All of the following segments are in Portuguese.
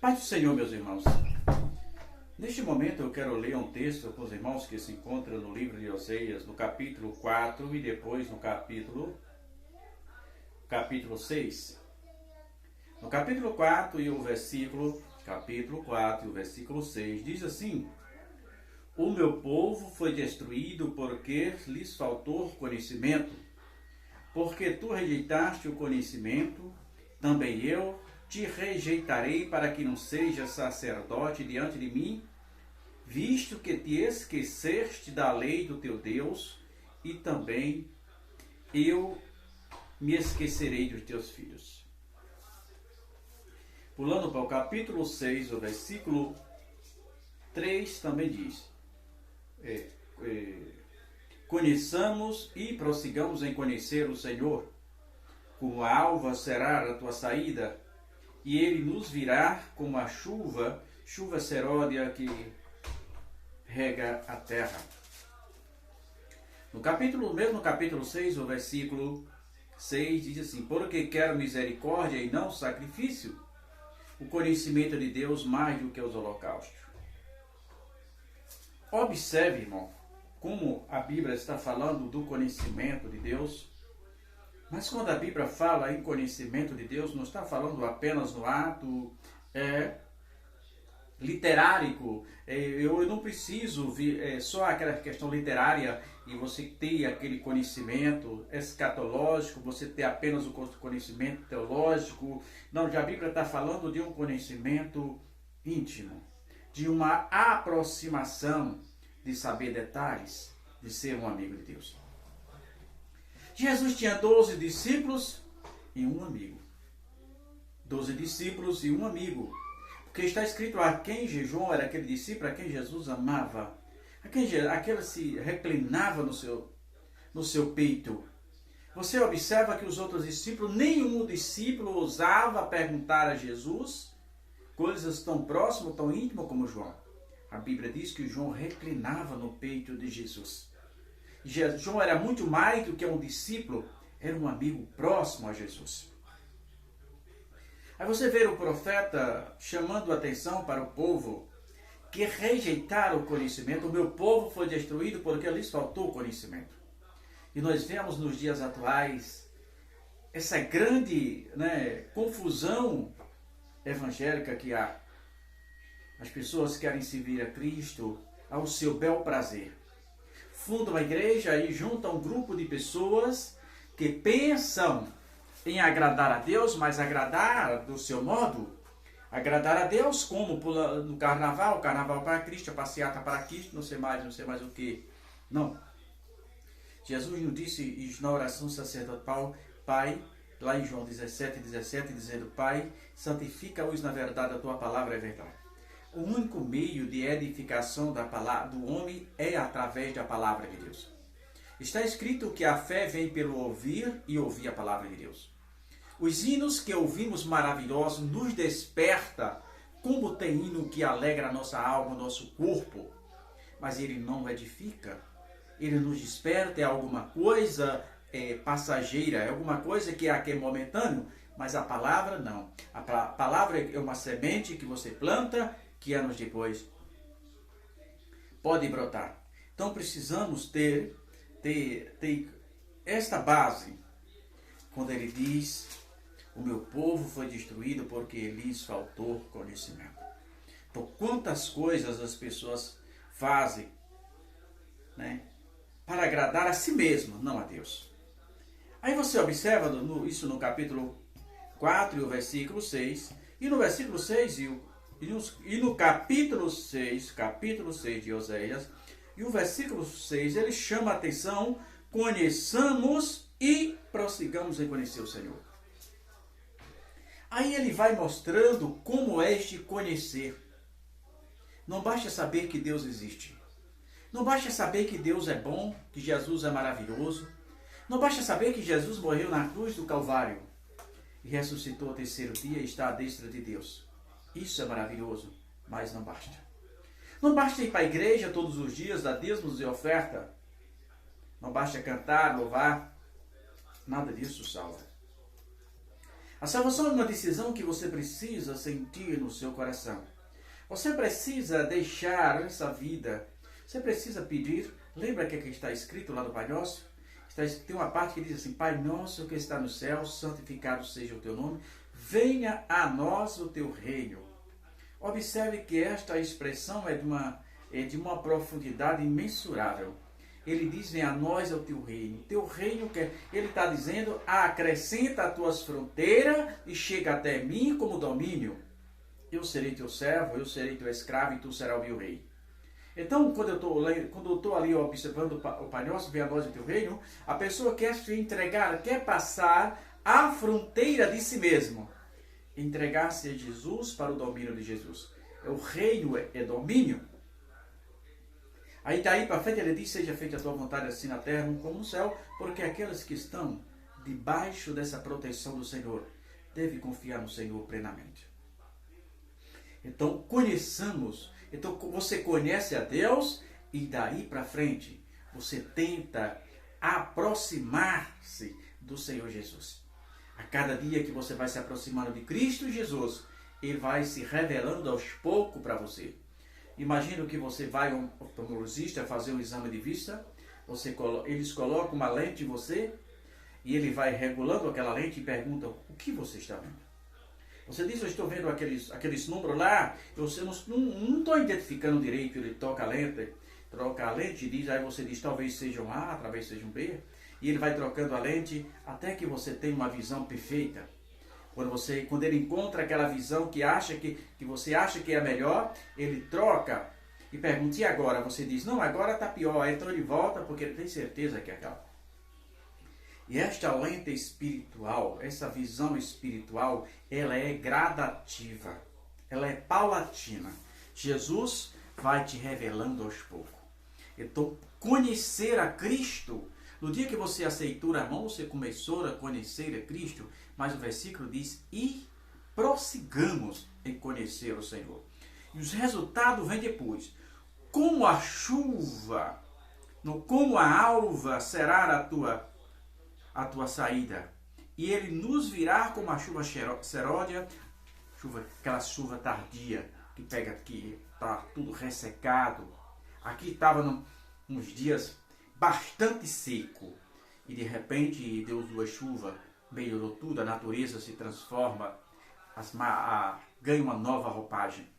Paz do Senhor, meus irmãos. Neste momento eu quero ler um texto com os irmãos que se encontra no livro de Oséias, no capítulo 4 e depois no capítulo 6. No capítulo 4 e o versículo 6 diz assim: O meu povo foi destruído porque lhes faltou conhecimento. Porque tu rejeitaste o conhecimento, também eu te rejeitarei para que não sejas sacerdote diante de mim, visto que te esqueceste da lei do teu Deus, e também eu me esquecerei dos teus filhos. Pulando para o capítulo 6, o versículo 3 também diz: Conheçamos e prossigamos em conhecer o Senhor, como a alva será a tua saída, e ele nos virá como a chuva seródia que rega a terra. No capítulo 6, o versículo 6 diz assim: Porque quero misericórdia e não sacrifício, o conhecimento de Deus mais do que os holocaustos. Observe, irmão, como a Bíblia está falando do conhecimento de Deus. Mas quando a Bíblia fala em conhecimento de Deus, não está falando apenas no ato literário. Eu não preciso só aquela questão literária e você ter aquele conhecimento escatológico, você ter apenas o conhecimento teológico. Não, já a Bíblia está falando de um conhecimento íntimo, de uma aproximação, de saber detalhes, de ser um amigo de Deus. Jesus tinha 12 discípulos e um amigo. 12 discípulos e um amigo. Porque está escrito: a quem João era aquele discípulo a quem Jesus amava, aquele se reclinava no seu peito. Você observa que os outros discípulos, nenhum discípulo ousava perguntar a Jesus coisas tão próximas, tão íntimas como João. A Bíblia diz que João reclinava no peito de Jesus. João era muito mais do que um discípulo, era um amigo próximo a Jesus. Aí você vê o profeta chamando a atenção para o povo que rejeitaram o conhecimento. O meu povo foi destruído porque lhes faltou conhecimento. E nós vemos nos dias atuais essa grande confusão evangélica que há. As pessoas querem servir a Cristo ao seu bel prazer. Fundam uma igreja e juntam um grupo de pessoas que pensam em agradar a Deus, mas agradar do seu modo. Agradar a Deus como no carnaval para Cristo, a passeata para Cristo, não sei mais o que. Não. Jesus nos disse na oração sacerdotal, Pai, lá em João 17, dizendo: Pai, santifica-os na verdade, a tua palavra é verdade. O único meio de edificação do homem é através da palavra de Deus. Está escrito que a fé vem pelo ouvir e ouvir a palavra de Deus. Os hinos que ouvimos maravilhosos nos desperta, como tem hino que alegra a nossa alma, o nosso corpo. Mas ele não edifica. Ele nos desperta, é alguma coisa passageira, é alguma coisa que é momentâneo, mas a palavra não. A palavra é uma semente que você planta, que anos depois pode brotar. Então precisamos ter esta base, quando ele diz: o meu povo foi destruído porque lhes faltou conhecimento. Então, quantas coisas as pessoas fazem para agradar a si mesmas, não a Deus. Aí você observa isso no capítulo 4 e o versículo 6, e no versículo 6 e no capítulo 6 de Oséias, e o versículo 6, ele chama a atenção: conheçamos e prossigamos em conhecer o Senhor. Aí ele vai mostrando como é este conhecer. Não basta saber que Deus existe. Não basta saber que Deus é bom, que Jesus é maravilhoso. Não basta saber que Jesus morreu na cruz do Calvário e ressuscitou ao terceiro dia e está à destra de Deus. Isso é maravilhoso, mas não basta. Não basta ir para a igreja todos os dias, dar dízimos e oferta. Não basta cantar, louvar. Nada disso salva. A salvação é uma decisão que você precisa sentir no seu coração. Você precisa deixar essa vida. Você precisa pedir. Lembra que está escrito lá no Pai Nosso? Tem uma parte que diz assim: Pai Nosso que está no céu, santificado seja o teu nome. Venha a nós o teu reino. Observe que esta expressão é de uma profundidade imensurável. Ele diz: vem a nós o teu reino. Teu reino, ele está dizendo, acrescenta as tuas fronteiras e chega até mim como domínio. Eu serei teu servo, eu serei teu escravo e tu serás o meu rei. Então, quando eu estou ali observando o Pai Nosso, vem a nós o teu reino, a pessoa quer se entregar, quer passar a fronteira de si mesmo. Entregar-se a Jesus para o domínio de Jesus. O reino é domínio. Aí daí para frente ele diz: seja feita a tua vontade assim na terra como no céu, porque aqueles que estão debaixo dessa proteção do Senhor devem confiar no Senhor plenamente. Então conheçamos, então você conhece a Deus e daí para frente você tenta aproximar-se do Senhor Jesus. A cada dia que você vai se aproximando de Cristo Jesus, Ele vai se revelando aos poucos para você. Imagina que você vai a um oftalmologista fazer um exame de vista, eles colocam uma lente em você e ele vai regulando aquela lente e pergunta: o que você está vendo? Você diz: eu estou vendo aqueles números lá, eu não estou identificando direito. Ele troca a lente e diz, aí você diz: talvez seja um A, talvez seja um B, e ele vai trocando a lente até que você tenha uma visão perfeita. Quando ele encontra aquela visão que você acha que é a melhor, ele troca e pergunta: e agora? Você diz: não, agora está pior. Então ele volta porque ele tem certeza que é aquela. E esta lente espiritual, essa visão espiritual, ela é gradativa, ela é paulatina. Jesus vai te revelando aos poucos. Então, conhecer a Cristo, no dia que você aceitou a mão, você começou a conhecer a Cristo, mas o versículo diz: e prossigamos em conhecer o Senhor. E os resultados vêm depois. Como a chuva, como a alva será a tua saída. E ele nos virá como a chuva seródia, aquela chuva tardia, que pega aqui, está tudo ressecado. Aqui estava uns dias bastante seco. E de repente Deus deu a chuva, melhorou tudo, a natureza se transforma, ganha uma nova roupagem.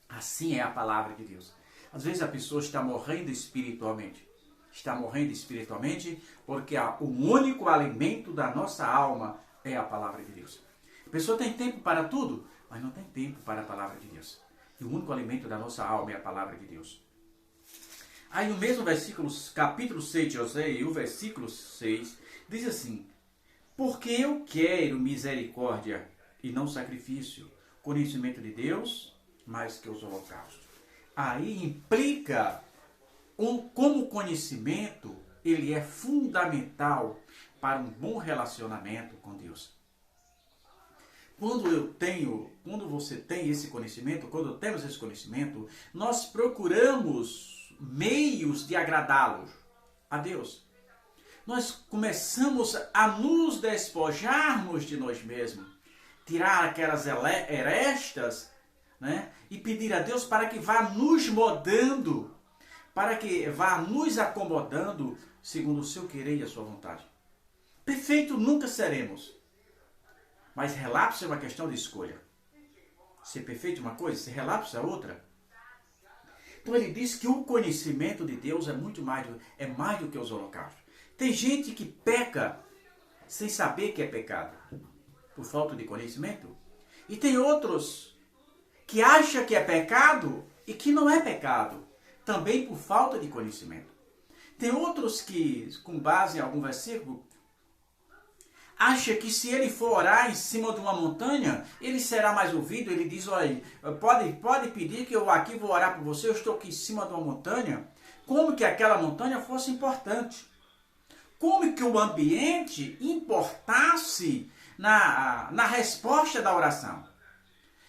Assim é a palavra de Deus. Às vezes a pessoa está morrendo espiritualmente. Está morrendo espiritualmente porque o único alimento da nossa alma é a palavra de Deus. A pessoa tem tempo para tudo, mas não tem tempo para a palavra de Deus. E o único alimento da nossa alma é a palavra de Deus. Aí no mesmo versículo, capítulo 6 de Oséias, o versículo 6, diz assim: porque eu quero misericórdia e não sacrifício, conhecimento de Deus mais que os holocaustos. Aí implica como conhecimento, ele é fundamental para um bom relacionamento com Deus. Quando você tem esse conhecimento, quando temos esse conhecimento, nós procuramos meios de agradá-lo a Deus. Nós começamos a nos despojarmos de nós mesmos, tirar aquelas arestas, né? E pedir a Deus para que vá nos moldando, para que vá nos acomodando segundo o seu querer e a sua vontade. Perfeito nunca seremos, mas relapso é uma questão de escolha. Ser perfeito é uma coisa, ser relapso é outra. Então ele diz que o conhecimento de Deus é mais do que os holocaustos. Tem gente que peca sem saber que é pecado, por falta de conhecimento. E tem outros que acham que é pecado e que não é pecado, também por falta de conhecimento. Tem outros que, com base em algum versículo, acha que se ele for orar em cima de uma montanha, ele será mais ouvido. Ele diz: olha, pode pedir que eu aqui vou orar por você, eu estou aqui em cima de uma montanha. Como que aquela montanha fosse importante. Como que o ambiente importasse na resposta da oração.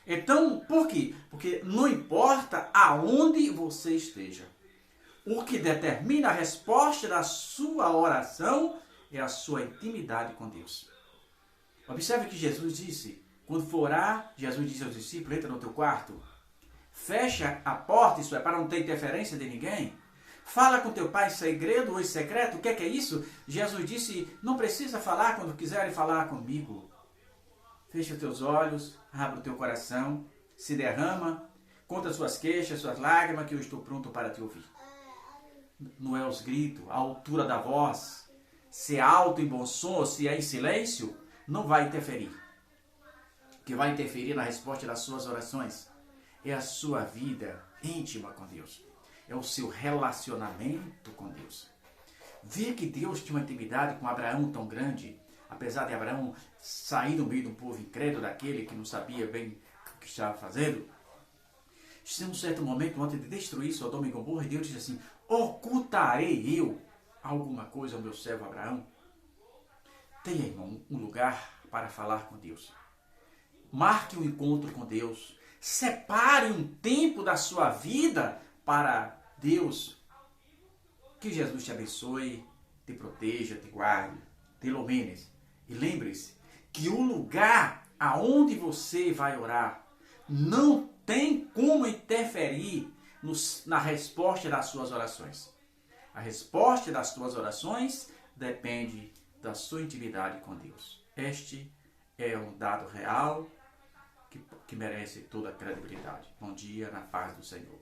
Então, por quê? Porque não importa aonde você esteja. O que determina a resposta da sua oração é a sua intimidade com Deus. Observe que Jesus disse, quando for orar, Jesus disse aos discípulos, entra no teu quarto, fecha a porta, isso é, para não ter interferência de ninguém. Fala com teu pai em segredo ou em secreto. O que é isso? Jesus disse, não precisa falar quando quiserem falar comigo. Fecha os teus olhos, abre o teu coração, se derrama, conta suas queixas, suas lágrimas, que eu estou pronto para te ouvir. Não é os gritos, a altura da voz, se é alto e bom som ou se é em silêncio, não vai interferir. O que vai interferir na resposta das suas orações é a sua vida íntima com Deus. É o seu relacionamento com Deus. Ver que Deus tinha uma intimidade com Abraão tão grande, apesar de Abraão sair do meio de um povo incrédulo, daquele que não sabia bem o que estava fazendo. Em um certo momento, antes de destruir Sodoma e Gomorra, Deus disse assim, ocultarei eu alguma coisa ao meu servo Abraão? Tenha, irmão, um lugar para falar com Deus. Marque um encontro com Deus. Separe um tempo da sua vida para Deus. Que Jesus te abençoe, te proteja, te guarde, te ilumine. E lembre-se que o lugar aonde você vai orar não tem como interferir na resposta das suas orações. A resposta das suas orações depende da sua intimidade com Deus. Este é um dado real que merece toda a credibilidade. Bom dia, na paz do Senhor.